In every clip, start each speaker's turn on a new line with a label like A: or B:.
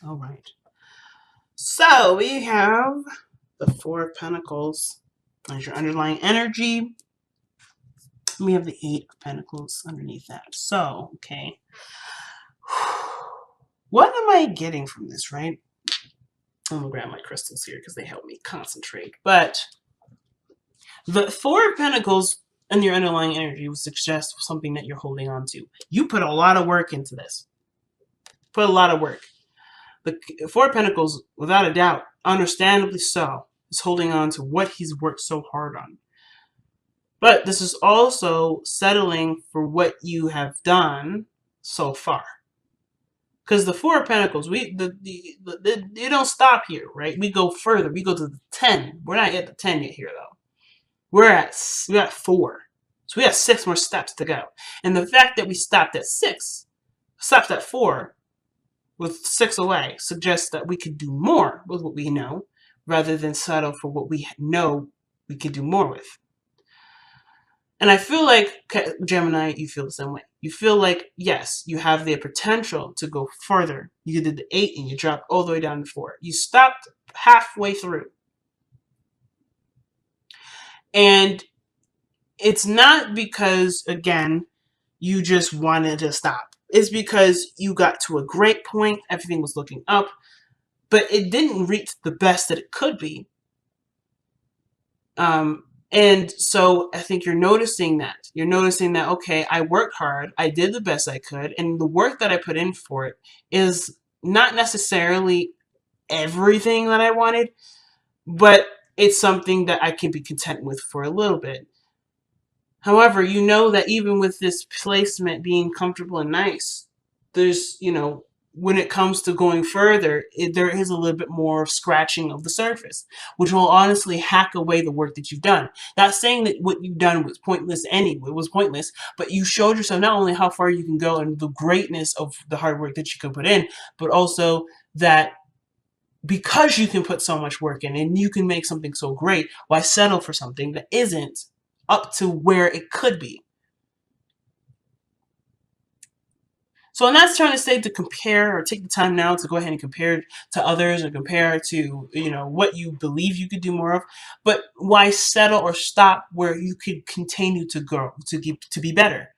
A: All right. So we have the Four of Pentacles as your underlying energy. We have the Eight of Pentacles underneath that. So, okay. What am I getting from this, right? I'm going to grab my crystals here because they help me concentrate. But the Four of Pentacles and your underlying energy would suggest something that you're holding on to. You put a lot of work into this. Put a lot of work. The Four of Pentacles, without a doubt, understandably so, is holding on to what he's worked so hard on. But this is also settling for what you have done so far. Because the Four of Pentacles, you don't stop here, right? We go further. We go to the 10. We're not at the 10 yet here, though. We're at 4. So we have 6 more steps to go. And the fact that we stopped at 4, with 6 away, suggests that we could do more with what we know, rather than settle for what we know we could do more with. And I feel like, Gemini, you feel the same way. You feel like, yes, you have the potential to go further. You did the 8 and you dropped all the way down to 4. You stopped halfway through. And it's not because, again, you just wanted to stop. It's because you got to a great point. Everything was looking up. But it didn't reach the best that it could be. And so I think you're noticing that. You're noticing that, okay, I worked hard. I did the best I could. And the work that I put in for it is not necessarily everything that I wanted, but it's something that I can be content with for a little bit. However, you know that even with this placement being comfortable and nice, there's, when it comes to going further, there is a little bit more scratching of the surface, which will honestly hack away the work that you've done. Not saying that what you've done was pointless anyway, it was pointless, but you showed yourself not only how far you can go and the greatness of the hard work that you can put in, but also that because you can put so much work in and you can make something so great, why settle for something that isn't up to where it could be? So I'm not trying to say to compare or take the time now to go ahead and compare to others or compare to, what you believe you could do more of, but why settle or stop where you could continue to grow, to be better?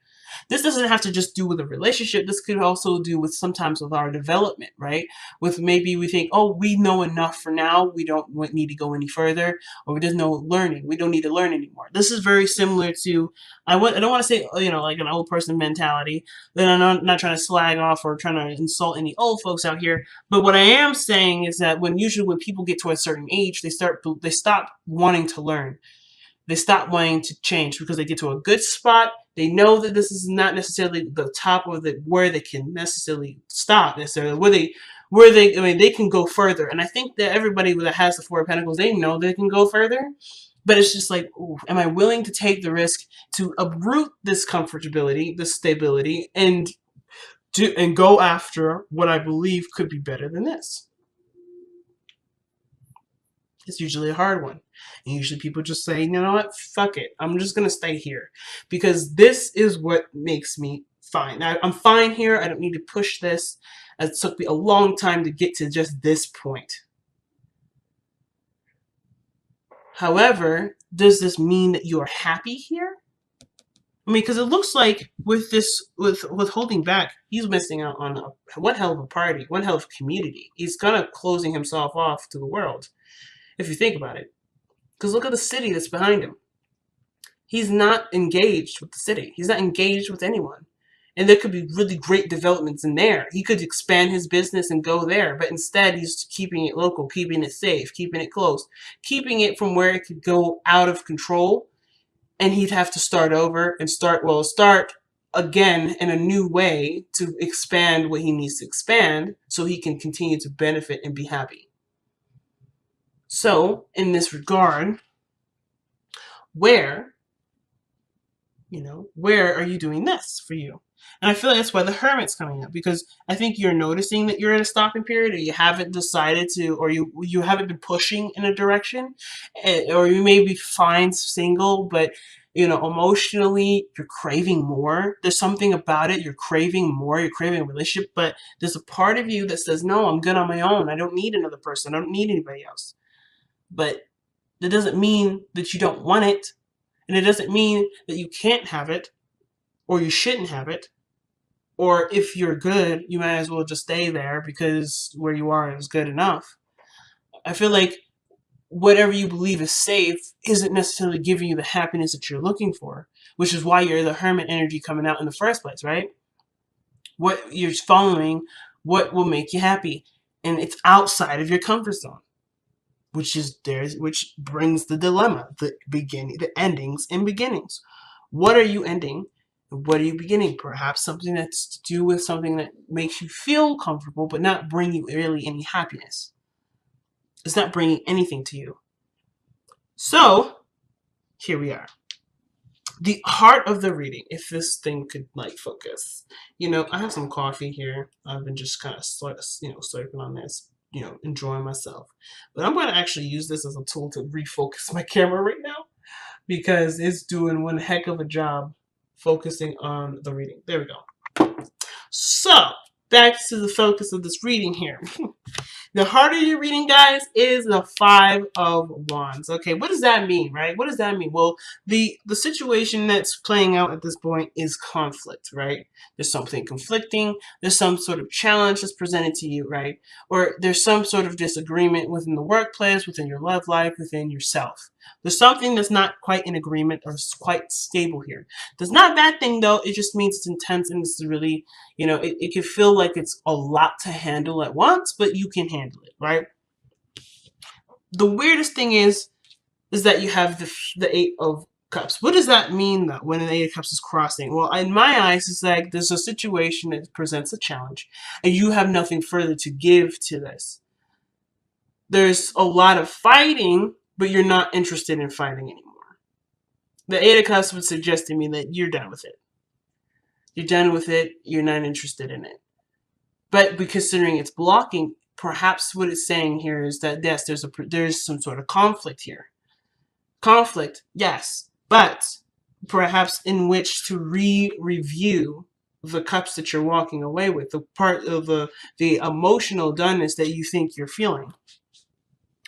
A: This doesn't have to just do with a relationship. This could also do with sometimes with our development, right? With maybe we think, oh, we know enough for now. We don't need to go any further, or there's no learning. We don't need to learn anymore. This is very similar to, I don't want to say, like an old person mentality. Then I'm not trying to slag off or trying to insult any old folks out here. But what I am saying is that usually when people get to a certain age, they stop wanting to learn. They stop wanting to change because they get to a good spot. They know that this is not necessarily the top of where they can necessarily stop necessarily. They can go further. And I think that everybody that has the Four of Pentacles, they know they can go further. But it's just like, ooh, am I willing to take the risk to uproot this comfortability, this stability, and go after what I believe could be better than this? It's usually a hard one. And usually people just say, you know what, fuck it. I'm just going to stay here because this is what makes me fine. I'm fine here. I don't need to push this. It took me a long time to get to just this point. However, does this mean that you are happy here? I mean, because it looks like with holding back, he's missing out on one hell of a party, one hell of a community. He's kind of closing himself off to the world, if you think about it. Because look at the city that's behind him. He's not engaged with the city. He's not engaged with anyone. And there could be really great developments in there. He could expand his business and go there. But instead, he's keeping it local, keeping it safe, keeping it close, keeping it from where it could go out of control. And he'd have to start over and start again in a new way to expand what he needs to expand so he can continue to benefit and be happy. So, in this regard, where are you doing this for you? And I feel like that's why the Hermit's coming up, because I think you're noticing that you're in a stopping period, or you haven't decided to, or you haven't been pushing in a direction, or you may be fine single, but emotionally you're craving more. There's something about it, you're craving more, you're craving a relationship, but there's a part of you that says, no, I'm good on my own. I don't need another person. I don't need anybody else. But that doesn't mean that you don't want it, and it doesn't mean that you can't have it, or you shouldn't have it, or if you're good, you might as well just stay there because where you are is good enough. I feel like whatever you believe is safe isn't necessarily giving you the happiness that you're looking for, which is why you're the Hermit energy coming out in the first place, right? What you're following, what will make you happy, and it's outside of your comfort zone, which brings the dilemma, the endings and beginnings. What are you ending? What are you beginning? Perhaps something that's to do with something that makes you feel comfortable, but not bring you really any happiness. It's not bringing anything to you. So, here we are. The heart of the reading, if this thing could focus. I have some coffee here. I've been just kind of slurping on this, enjoying myself. But I'm going to actually use this as a tool to refocus my camera right now, because it's doing one heck of a job focusing on the reading. There we go. So, back to the focus of this reading here. The heart of your reading, guys, is the Five of Wands. Okay, what does that mean, right? What does that mean? Well, the situation that's playing out at this point is conflict, right? There's something conflicting. There's some sort of challenge that's presented to you, right? Or there's some sort of disagreement within the workplace, within your love life, within yourself. There's something that's not quite in agreement or quite stable here. That's not a bad thing, though. It just means it's intense and it's really, it can feel like it's a lot to handle at once, but you can handle it, right? The weirdest thing is that you have the Eight of Cups. What does that mean, though, when the Eight of Cups is crossing? Well, in my eyes, it's like there's a situation that presents a challenge, and you have nothing further to give to this. There's a lot of fighting, but you're not interested in fighting anymore. The Eight of Cups would suggest to me that you're done with it. You're done with it. You're not interested in it. But considering it's blocking, perhaps what it's saying here is that yes, there's some sort of conflict here. Conflict, yes, but perhaps in which to review the cups that you're walking away with, the part of the emotional doneness that you think you're feeling.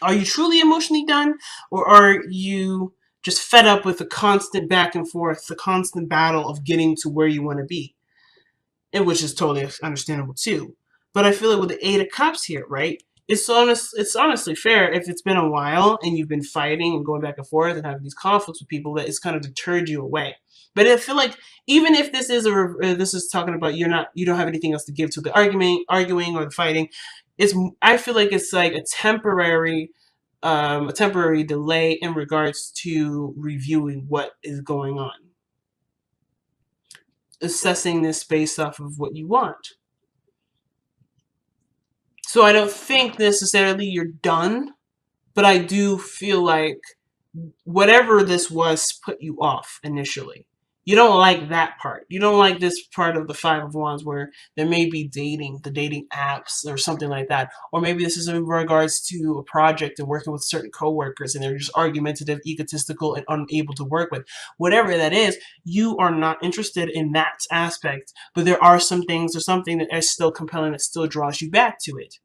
A: Are you truly emotionally done, or are you just fed up with the constant back and forth, the constant battle of getting to where you want to be? And which is totally understandable too. But I feel like with the Eight of Cups here, right? It's honestly fair if it's been a while and you've been fighting and going back and forth and having these conflicts with people that it's kind of deterred you away. But I feel like even if this is talking about you don't have anything else to give to the arguing or the fighting, I feel like it's like a temporary delay in regards to reviewing what is going on, assessing this based off of what you want. So I don't think necessarily you're done, but I do feel like whatever this was put you off initially. You don't like that part. You don't like this part of the Five of Wands where there may be the dating apps or something like that. Or maybe this is in regards to a project and working with certain coworkers and they're just argumentative, egotistical, and unable to work with. Whatever that is, you are not interested in that aspect. But there are some things or something that is still compelling that still draws you back to it.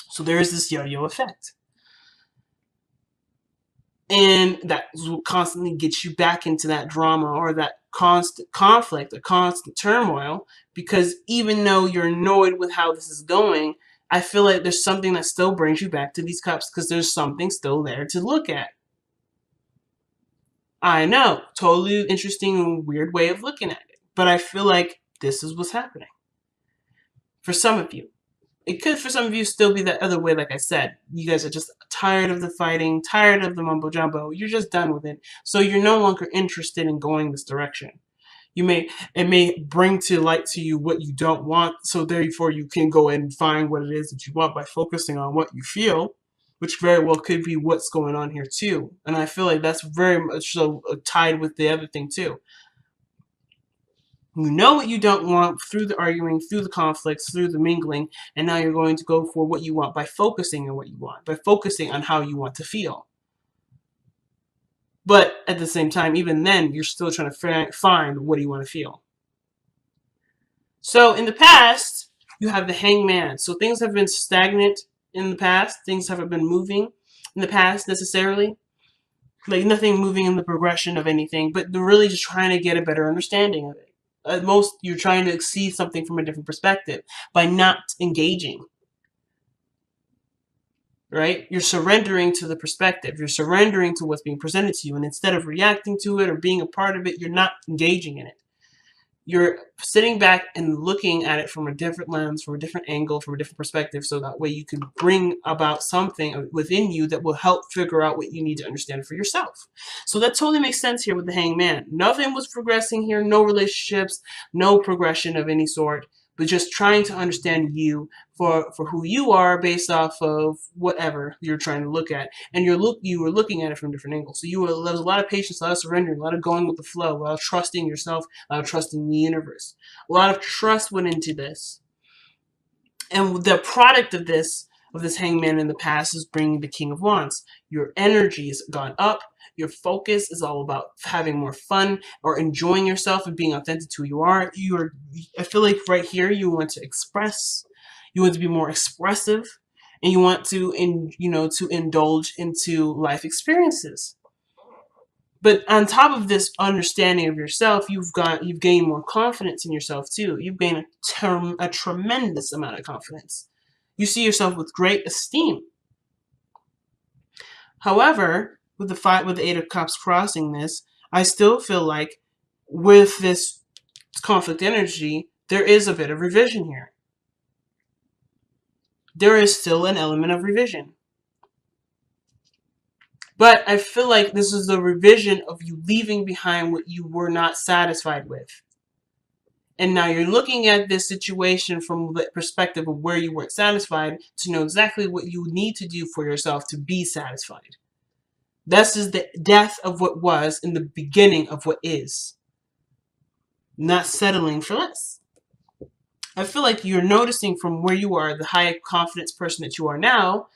A: So there is this yo-yo effect. And that will constantly get you back into that drama or that constant conflict, a constant turmoil, because even though you're annoyed with how this is going, I feel like there's something that still brings you back to these cups because there's something still there to look at. I know, totally interesting and weird way of looking at it, but I feel like this is what's happening. For some of you. It could, for some of you, still be that other way, like I said. You guys are just tired of the fighting, tired of the mumbo-jumbo. You're just done with it. So you're no longer interested in going this direction. It may bring to light to you what you don't want, so therefore you can go and find what it is that you want by focusing on what you feel, which very well could be what's going on here too. And I feel like that's very much so tied with the other thing too. You know what you don't want through the arguing, through the conflicts, through the mingling, and now you're going to go for what you want by focusing on what you want, by focusing on how you want to feel. But at the same time, even then, you're still trying to find what do you want to feel. So in the past, you have the hangman. So things have been stagnant in the past. Things haven't been moving in the past necessarily. Like nothing moving in the progression of anything, but they're really just trying to get a better understanding of it. At most, you're trying to see something from a different perspective by not engaging. Right? You're surrendering to the perspective. You're surrendering to what's being presented to you. And instead of reacting to it or being a part of it, you're not engaging in it. You're sitting back and looking at it from a different lens, from a different angle, from a different perspective, so that way you can bring about something within you that will help figure out what you need to understand for yourself. So that totally makes sense here with the hangman. Nothing was progressing here, no relationships, no progression of any sort, but just trying to understand you for who you are based off of whatever you're trying to look at. And you were looking at it from different angles. So there was a lot of patience, a lot of surrendering, a lot of going with the flow, a lot of trusting yourself, a lot of trusting the universe. A lot of trust went into this. And the product of this hangman in the past is bringing the King of Wands. Your energy has gone up. Your focus is all about having more fun or enjoying yourself and being authentic to who you are. I feel like right here you want to express, you want to be more expressive, and you want to to indulge into life experiences. But on top of this understanding of yourself, you've gained more confidence in yourself too. You've gained a tremendous amount of confidence. You see yourself with great esteem. However, with the Eight of Cups crossing this, I still feel like with this conflict energy, there is a bit of revision here. There is still an element of revision. But I feel like this is the revision of you leaving behind what you were not satisfied with. And now you're looking at this situation from the perspective of where you weren't satisfied to know exactly what you need to do for yourself to be satisfied. This is the death of what was in the beginning of what is. Not settling for less. I feel like you're noticing from where you are, the high confidence person that you are now,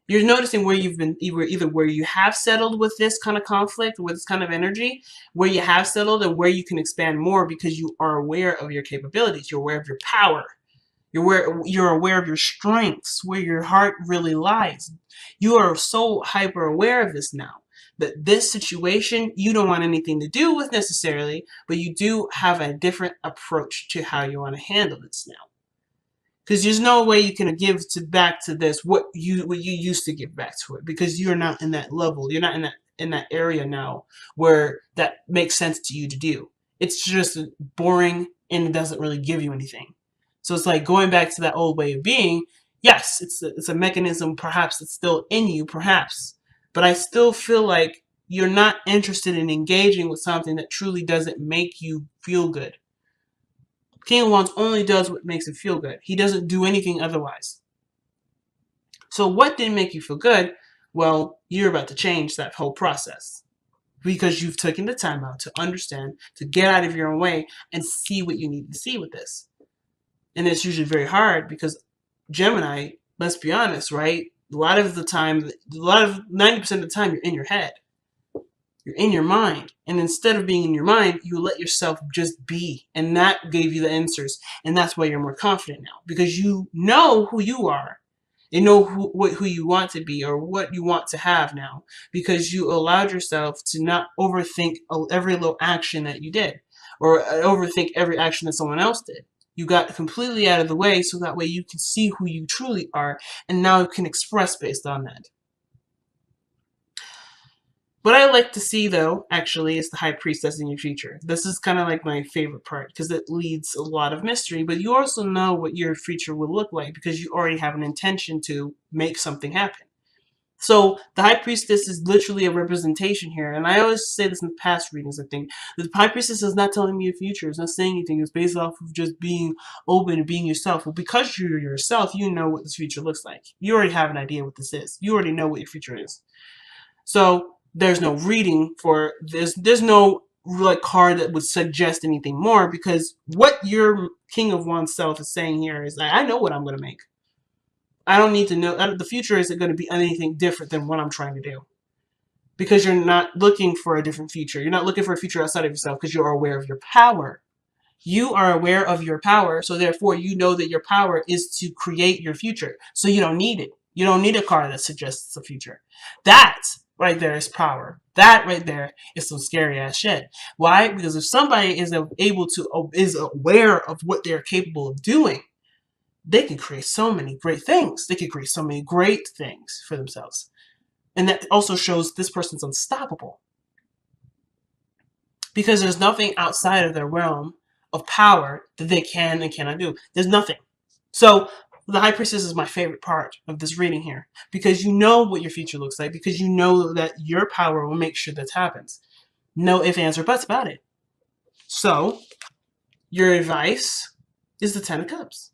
A: you're noticing where you've been, either where you have settled with this kind of conflict, with this kind of energy, where you have settled and where you can expand more because you are aware of your capabilities. You're aware of your power. You're aware of your strengths, where your heart really lies. You are so hyper aware of this now that this situation you don't want anything to do with necessarily, but you do have a different approach to how you want to handle this now. Because there's no way you can give back to this what you used to give back to it, because you're not in that level. You're not in that area now where that makes sense to you to do. It's just boring and it doesn't really give you anything. So it's like going back to that old way of being. Yes, it's a mechanism. Perhaps it's still in you, perhaps, but I still feel like you're not interested in engaging with something that truly doesn't make you feel good. King of Wands only does what makes him feel good. He doesn't do anything otherwise. So what didn't make you feel good? Well, you're about to change that whole process because you've taken the time out to understand, to get out of your own way and see what you need to see with this. And it's usually very hard because Gemini, let's be honest, right? A lot of 90% of the time, you're in your head. You're in your mind. And instead of being in your mind, you let yourself just be. And that gave you the answers. And that's why you're more confident now. Because you know who you are. You know who you want to be or what you want to have now. Because you allowed yourself to not overthink every little action that you did. Or overthink every action that someone else did. You got completely out of the way so that way you can see who you truly are. And now you can express based on that. What I like to see, though, actually, is the High Priestess in your future. This is kind of like my favorite part because it leads a lot of mystery, but you also know what your future will look like because you already have an intention to make something happen. So the High Priestess is literally a representation here, and I always say this in the past readings, I think. The High Priestess is not telling me your future. It's not saying anything. It's based off of just being open and being yourself. Well, because you're yourself, you know what this future looks like. You already have an idea what this is. You already know what your future is. So there's no reading for this. There's no like card that would suggest anything more, because what your King of Wands self is saying here is that I know what I'm going to make. I don't need to know. The future isn't going to be anything different than what I'm trying to do. Because you're not looking for a different future. You're not looking for a future outside of yourself because you're aware of your power. You are aware of your power, so therefore you know that your power is to create your future. So you don't need it. You don't need a card that suggests a future. That right there is power. That right there is some scary ass shit. Why? Because if somebody is aware of what they're capable of doing, they can create so many great things. They can create so many great things for themselves. And that also shows this person's unstoppable. Because there's nothing outside of their realm of power that they can and cannot do. There's nothing. So the High Priestess is my favorite part of this reading here. Because you know what your future looks like. Because you know that your power will make sure that happens. No ifs, ands, or buts about it. So your advice is the Ten of Cups.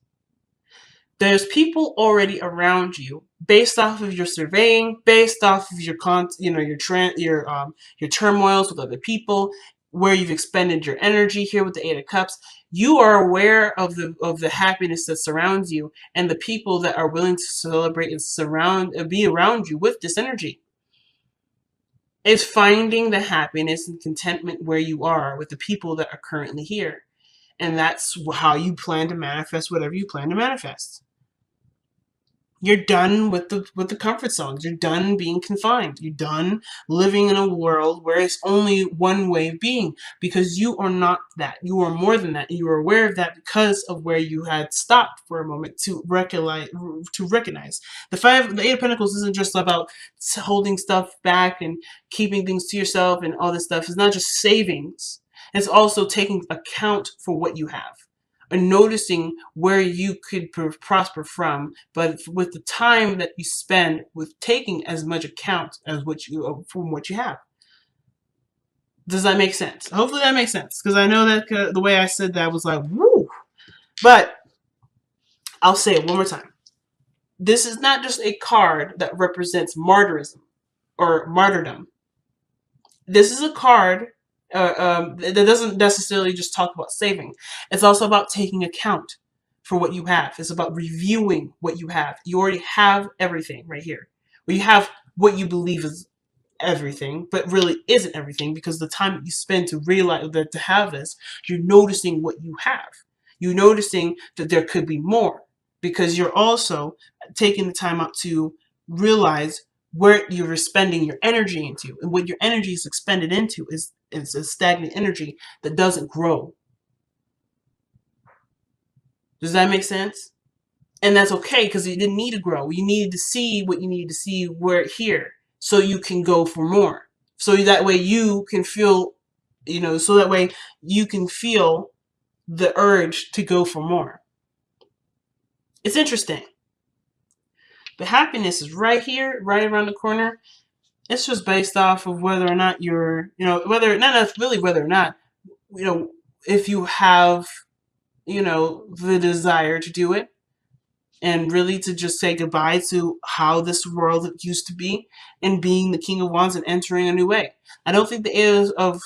A: There's people already around you, based off of your surveying, based off of your your turmoils with other people, where you've expended your energy here with the Eight of Cups. You are aware of the happiness that surrounds you and the people that are willing to celebrate and be around you with this energy. It's finding the happiness and contentment where you are with the people that are currently here. And that's how you plan to manifest whatever you plan to manifest. You're done with the comfort zones. You're done being confined. You're done living in a world where it's only one way of being, because you are not that. You are more than that. You are aware of that because of where you had stopped for a moment to recognize. The Eight of Pentacles isn't just about holding stuff back and keeping things to yourself and all this stuff. It's not just savings. It's also taking account for what you have and noticing where you could prosper from, but with the time that you spend with taking as much account as from what you have. Does that make sense? Hopefully that makes sense, because I know that the way I said that was like, woo. But I'll say it one more time. This is not just a card that represents martyrism or martyrdom. This is a card that doesn't necessarily just talk about saving. It's also about taking account for what you have. It's about reviewing what you have. You already have everything right here. Well, you have what you believe is everything, but really isn't everything, because the time that you spend to realize that to have this, you're noticing what you have. You're noticing that there could be more, because you're also taking the time out to realize where you're spending your energy into. And what your energy is expended into is a stagnant energy that doesn't grow. Does that make sense? And that's okay, because you didn't need to grow. You needed to see what you needed to see here, so you can go for more. So that way you can feel, so that way you can feel the urge to go for more. It's interesting. The happiness is right here, right around the corner. It's just based off of whether or not you're, whether or not, if you have, the desire to do it, and really to just say goodbye to how this world used to be, and being the King of Wands and entering a new way. I don't think the Eight of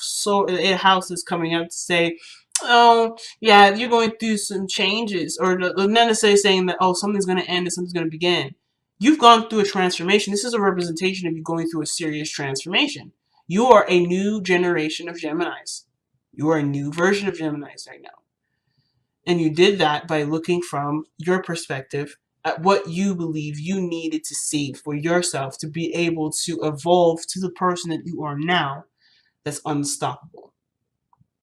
A: House is coming up to say, oh, yeah, you're going through some changes, or not necessarily saying that, oh, something's going to end and something's going to begin. You've gone through a transformation. This is a representation of you going through a serious transformation. You are a new generation of Geminis. You are a new version of Geminis right now. And you did that by looking from your perspective at what you believe you needed to see for yourself to be able to evolve to the person that you are now, that's unstoppable.